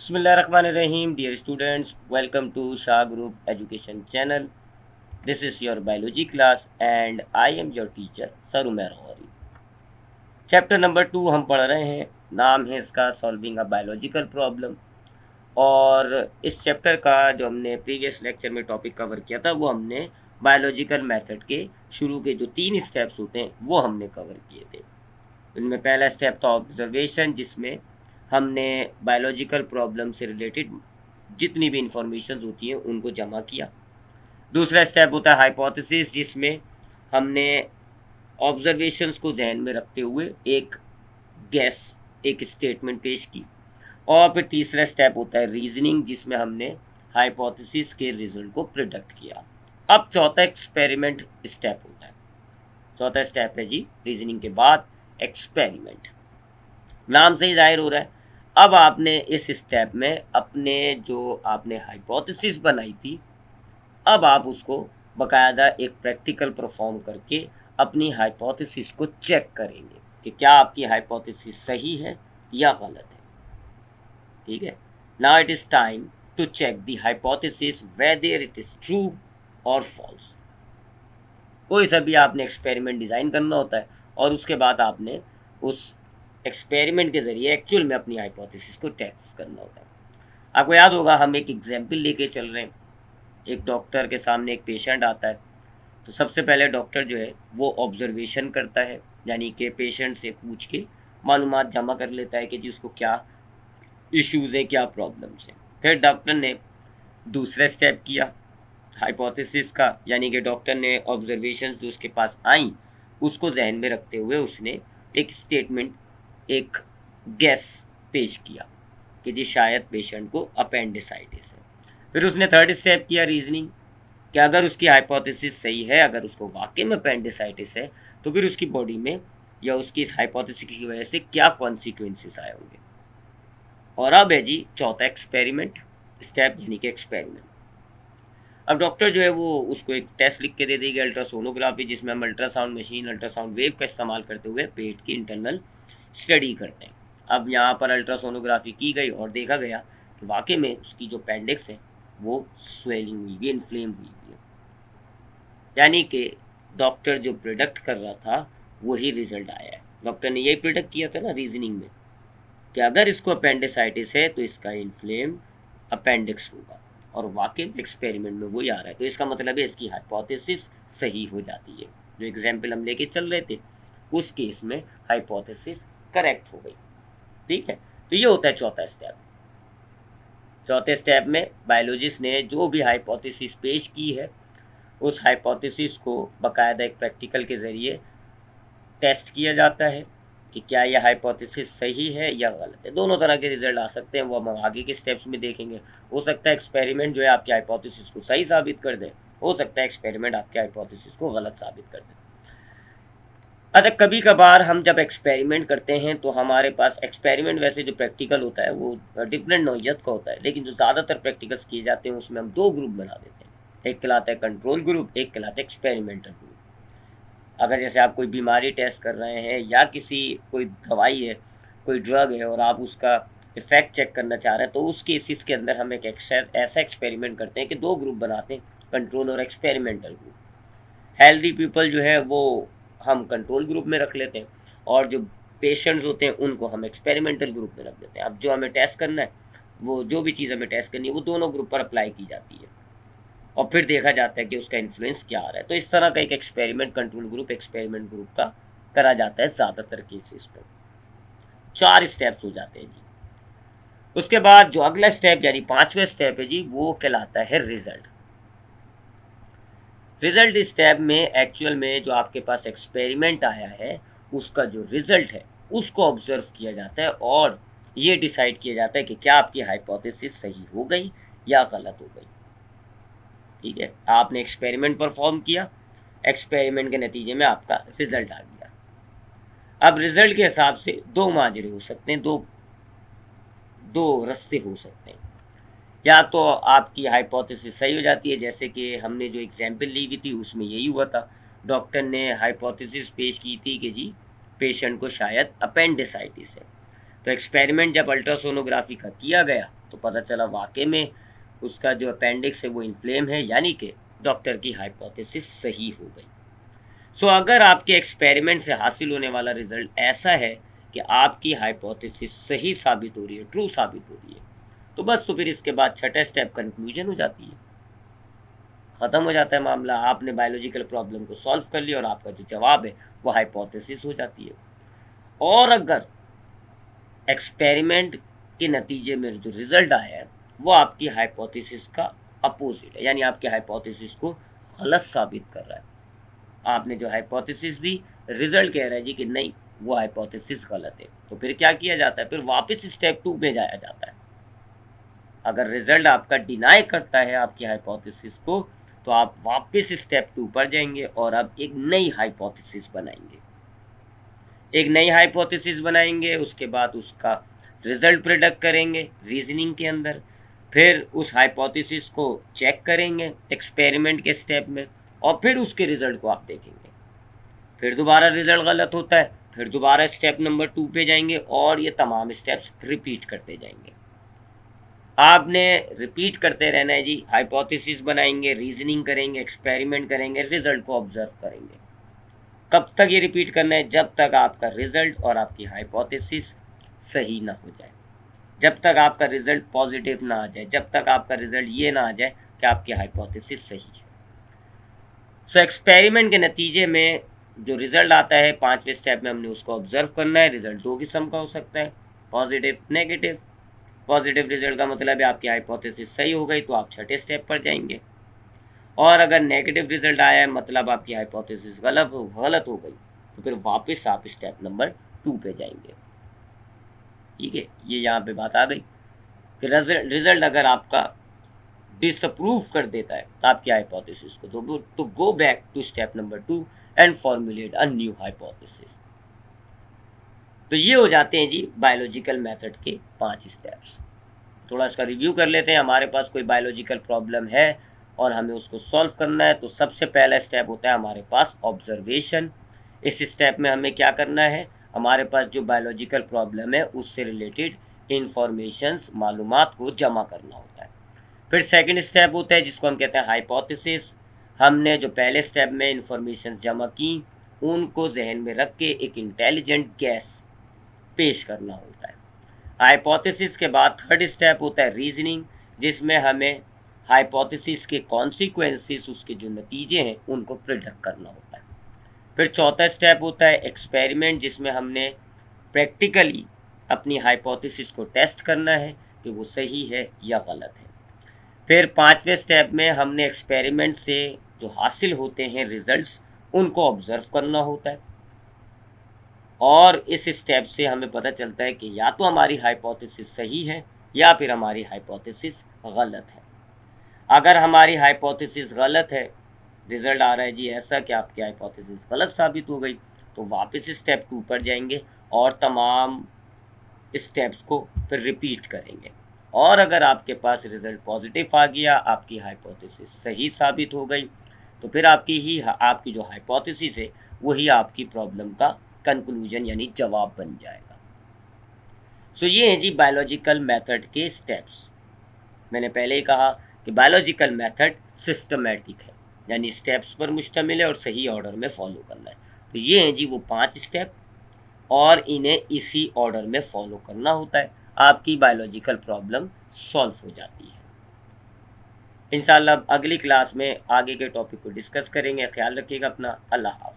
Bismillahirrahmanirrahim. Dear students, welcome to Shah Group Education Channel. This is your biology class and I am your teacher Sarumer Ghori. Chapter number 2 हम पढ़ रहे हैं, नाम है इसका solving a biological problem. और इस चैप्टर का जो हमने प्रीवियस लेक्चर में टॉपिक कवर किया था वो हमने बायोलॉजिकल मेथड के शुरू के जो 3 स्टेप्स होते हैं वो हमने कवर किए थे। उनमें पहला स्टेप था ऑब्जर्वेशन, जिसमें हमने बायोलॉजिकल प्रॉब्लम से रिलेटेड जितनी भी इंफॉर्मेशन होती हैं उनको जमा किया। दूसरा स्टेप होता है हाइपोथेसिस, जिसमें हमने ऑब्जर्वेशंस को ध्यान में रखते हुए एक गैस, एक स्टेटमेंट पेश की। और फिर तीसरा स्टेप होता है रीजनिंग, जिसमें हमने हाइपोथेसिस के रिजल्ट को प्रिडिक्ट किया। अब चौथा एक्सपेरिमेंट स्टेप होता है। चौथा स्टेप है जी रीजनिंग के बाद एक्सपेरिमेंट। नाम से ही जाहिर हो रहा है, अब आपने इस स्टेप में अपने जो आपने हाइपोथेसिस बनाई थी, अब आप उसको बाकायदा एक प्रैक्टिकल परफॉर्म करके अपनी हाइपोथेसिस को चेक करेंगे कि क्या आपकी हाइपोथेसिस सही है या गलत है। ठीक है, now it is time to check the hypothesis whether it is true और फॉल्स। कोई सा भी आपने एक्सपेरिमेंट डिज़ाइन करना होता है और उसके बाद आपने उस एक्सपेरिमेंट के ज़रिए एक्चुअल में अपनी हाइपोथेसिस को टेस्ट करना होता है। आपको याद होगा हम एक एग्जाम्पल लेके चल रहे हैं। एक डॉक्टर के सामने एक पेशेंट आता है, तो सबसे पहले डॉक्टर जो है वो ऑब्जर्वेशन करता है, यानी कि पेशेंट से पूछ के मालूमात जमा कर लेता है कि जी उसको क्या इश्यूज़ है, क्या प्रॉब्लम्स हैं। फिर डॉक्टर ने दूसरा स्टेप किया हाइपोथेसिस का, यानी कि डॉक्टर ने ऑब्जर्वेशन जो उसके पास आई उसको जहन में रखते हुए उसने एक स्टेटमेंट, एक गैस पेश किया कि जी शायद पेशेंट को अपेंडिसाइटिस है। फिर उसने थर्ड स्टेप किया रीजनिंग, कि अगर उसकी हाइपोथेसिस सही है, अगर उसको वाकई में अपेंडिसाइटिस है, तो फिर उसकी बॉडी में या उसकी इस हाइपोथेसिस की वजह से क्या कॉन्सिक्वेंसेस आए होंगे। और अब है जी चौथा एक्सपेरिमेंट स्टेप, यानी कि एक्सपेरिमेंट। अब डॉक्टर जो है वो उसको एक टेस्ट लिख के दे देगी, अल्ट्रासोनोग्राफी, जिसमें हम अल्ट्रासाउंड मशीन, अल्ट्रासाउंड वेव का इस्तेमाल करते हुए पेट की इंटरनल स्टडी करते हैं। अब यहाँ पर अल्ट्रासोनोग्राफी की गई और देखा गया कि वाकई में उसकी जो पेंडिक्स है वो स्वेलिंग हुई हुई, इन्फ्लेम हुई हुई है। यानी कि डॉक्टर जो प्रिडिक्ट कर रहा था वही रिजल्ट आया है। डॉक्टर ने यही प्रिडिक्ट किया था ना रीजनिंग में, कि अगर इसको अपेंडिसाइटिस है तो इसका इन्फ्लेम अपेंडिक्स होगा, और वाकई में एक्सपेरिमेंट में वही आ रहा है। तो इसका मतलब है इसकी हाइपोथेसिस सही हो जाती है। जो एग्जाम्पल हम लेके चल रहे थे उस केस में हाइपोथेसिस करेक्ट हो गई। ठीक है, तो ये होता है चौथा स्टेप। चौथे स्टेप में बायोलॉजिस्ट ने जो भी हाइपोथेसिस पेश की है उस हाइपोथेसिस को बाकायदा एक प्रैक्टिकल के ज़रिए टेस्ट किया जाता है कि क्या यह हाइपोथेसिस सही है या गलत है। दोनों तरह के रिजल्ट आ सकते हैं, वो हम आगे के स्टेप्स में देखेंगे। हो सकता है एक्सपेरिमेंट जो है आपके हाइपोथेसिस को सही साबित कर दे, हो सकता है एक्सपेरिमेंट आपके हाइपोथेसिस को गलत साबित कर दे। अच्छा, कभी कभार हम जब एक्सपेरिमेंट करते हैं तो हमारे पास एक्सपेरिमेंट, वैसे जो प्रैक्टिकल होता है वो डिफरेंट नौइयत का होता है, लेकिन जो ज़्यादातर प्रैक्टिकल्स किए जाते हैं उसमें हम दो ग्रुप बना देते हैं। एक कहलाता है कंट्रोल ग्रुप, एक कहलाता है एक्सपेरिमेंटल ग्रुप। अगर जैसे आप कोई बीमारी टेस्ट कर रहे हैं या किसी कोई दवाई है, कोई ड्रग है और आप उसका इफ़ेक्ट चेक करना चाह रहे हैं, तो उस केसेस के अंदर हम एक ऐसा एक्सपेरिमेंट करते हैं कि दो ग्रुप बनाते हैं, कंट्रोल और एक्सपेरिमेंटल ग्रुप। हेल्दी पीपल जो है वो हम कंट्रोल ग्रुप में रख लेते हैं, और जो पेशेंट्स होते हैं उनको हम एक्सपेरिमेंटल ग्रुप में रख देते हैं। अब जो हमें टेस्ट करना है, वो जो भी चीज़ हमें टेस्ट करनी है वो दोनों ग्रुप पर अप्लाई की जाती है, और फिर देखा जाता है कि उसका इन्फ्लुएंस क्या आ रहा है। तो इस तरह का एक experiment control group, experiment group का करा जाता है ज़्यादातर केसेस पर। 4 स्टेप्स हो जाते हैं जी। उसके बाद जो अगला स्टेप यानी पांचवा स्टेप है जी, वो कहलाता है रिजल्ट। रिजल्ट स्टेप में एक्चुअल में जो आपके पास एक्सपेरिमेंट आया है उसका जो रिजल्ट है उसको ऑब्जर्व किया जाता है, और ये डिसाइड किया जाता है कि क्या आपकी हाइपोथेसिस सही हो गई या गलत हो गई। ठीक है, आपने एक्सपेरिमेंट परफॉर्म किया, एक्सपेरिमेंट के नतीजे में आपका रिजल्ट आ गया। अब रिजल्ट के हिसाब से दो माजरे हो सकते हैं, दो दो रास्ते हो सकते हैं। या तो आपकी हाइपोथेसिस सही हो जाती है, जैसे कि हमने जो एग्जाम्पल ली हुई थी उसमें यही हुआ था। डॉक्टर ने हाइपोथेसिस पेश की थी कि जी पेशेंट को शायद अपेंडिसाइटिस है। तो एक्सपेरिमेंट जब अल्ट्रासोनोग्राफी का किया गया तो पता चला वाकई में उसका जो अपेंडिक्स है वो इन्फ्लेम है, यानी कि डॉक्टर की हाइपोथेसिस सही हो गई। सो अगर आपके एक्सपेरिमेंट से हासिल होने वाला रिजल्ट ऐसा है कि आपकी हाइपोथेसिस सही साबित हो रही है, ट्रू साबित हो रही है, तो बस तो फिर इसके बाद छठा स्टेप कंक्लूजन हो जाती है, ख़त्म हो जाता है मामला। आपने बायोलॉजिकल प्रॉब्लम को सॉल्व कर लिया और आपका जो जवाब है वो हाइपोथेसिस हो जाती है। और अगर एक्सपेरिमेंट के नतीजे में जो रिजल्ट आया है वो आपकी हाइपोथेसिस का अपोजिट है, यानी आपकी हाइपोथेसिस को गलत साबित कर रहा है, आपने जो हाइपोथेसिस दी रिजल्ट कह रहा है जी कि नहीं वो हाइपोथेसिस गलत है, तो फिर क्या किया जाता है, फिर वापस स्टेप 2 में जाया जाता है। अगर रिजल्ट आपका डिनाई करता है आपकी हाइपोथेसिस को, तो आप वापस स्टेप 2 पर जाएंगे और अब एक नई हाइपोथेसिस बनाएंगे, उसके बाद उसका रिजल्ट प्रेडिक्ट करेंगे रीजनिंग के अंदर, फिर उस हाइपोथेसिस को चेक करेंगे एक्सपेरिमेंट के स्टेप में, और फिर उसके रिजल्ट को आप देखेंगे। फिर दोबारा रिजल्ट गलत होता है, फिर दोबारा स्टेप नंबर 2 पे जाएंगे और ये तमाम स्टेप्स रिपीट करते जाएंगे। आपने रिपीट करते रहना है जी, हाइपोथेसिस बनाएंगे, रीजनिंग करेंगे, एक्सपेरिमेंट करेंगे, रिजल्ट को ऑब्जर्व करेंगे। कब तक ये रिपीट करना है, जब तक आपका रिजल्ट और आपकी हाइपोथेसिस सही ना हो जाए, जब तक आपका रिजल्ट पॉजिटिव ना आ जाए, जब तक आपका रिजल्ट ये ना आ जाए कि आपकी हाइपोथेसिस सही है। सो एक्सपेरिमेंट के नतीजे में जो रिजल्ट आता है 5वें स्टेप में हमने उसको ऑब्जर्व करना है। रिजल्ट 2 किस्म का हो सकता है, पॉजिटिव, नेगेटिव। पॉजिटिव रिजल्ट का मतलब है आपकी हाइपोथेसिस सही हो गई तो आप छठे स्टेप पर जाएंगे, और अगर नेगेटिव रिजल्ट आया है मतलब आपकी हाइपोथेसिस गलत हो गई तो फिर वापस आप स्टेप नंबर 2 पे जाएंगे। ठीक है, ये यहाँ पे बात आ गई कि रिजल्ट अगर आपका डिसअप्रूव कर देता है आपकी हाइपोथेसिस को, तो go back to step number 2 and formulate a new hypothesis. तो ये हो जाते हैं जी बायोलॉजिकल मेथड के 5 स्टेप्स। थोड़ा इसका रिव्यू कर लेते हैं। हमारे पास कोई बायोलॉजिकल प्रॉब्लम है और हमें उसको सॉल्व करना है, तो सबसे पहला स्टेप होता है हमारे पास ऑब्जर्वेशन। इस स्टेप में हमें क्या करना है, हमारे पास जो बायोलॉजिकल प्रॉब्लम है उससे रिलेटेड इंफॉर्मेशंस, मालूमात को जमा करना होता है। फिर सेकंड स्टेप होता है जिसको हम कहते हैं हाइपोथेसिस। हमने जो पहले स्टेप में इंफॉर्मेशन जमा की उनको जहन में रख के एक इंटेलिजेंट गैस पेश करना होता है। हाइपोथेसिस के बाद थर्ड स्टेप होता है रीजनिंग, जिसमें हमें हाइपोथेसिस के कॉन्सिक्वेंसेस, उसके जो नतीजे हैं उनको प्रिडिक्ट करना होता है। फिर चौथा स्टेप होता है एक्सपेरिमेंट, जिसमें हमने प्रैक्टिकली अपनी हाइपोथेसिस को टेस्ट करना है कि वो सही है या गलत है। फिर 5वें स्टेप में हमने एक्सपेरिमेंट से जो हासिल होते हैं रिजल्ट्स उनको ऑब्जर्व करना होता है, और इस स्टेप से हमें पता चलता है कि या तो हमारी हाइपोथेसिस सही है या फिर हमारी हाइपोथेसिस गलत है। अगर हमारी हाइपोथेसिस गलत है, रिजल्ट आ रहा है जी ऐसा कि आपकी हाइपोथेसिस गलत साबित हो गई, तो वापस स्टेप 2 पर जाएंगे और तमाम स्टेप्स को फिर रिपीट करेंगे। और अगर आपके पास रिजल्ट पॉजिटिव आ गया, आपकी हाइपोथेसिस सही साबित हो गई, तो फिर आपकी जो हाइपोथेसिस है वही आपकी प्रॉब्लम का कंक्लूजन यानी जवाब बन जाएगा। सो ये हैं जी बायोलॉजिकल मेथड के स्टेप्स। मैंने पहले ही कहा कि बायोलॉजिकल मेथड सिस्टमेटिक है, यानी स्टेप्स पर मुश्तमिल है और सही ऑर्डर में फॉलो करना है। तो ये हैं जी वो 5 स्टेप, और इन्हें इसी ऑर्डर में फॉलो करना होता है, आपकी बायोलॉजिकल प्रॉब्लम सॉल्व हो जाती है। इंशाल्लाह अगली क्लास में आगे के टॉपिक को डिस्कस करेंगे। ख्याल रखिएगा अपना। अल्लाह हाफ़िज़।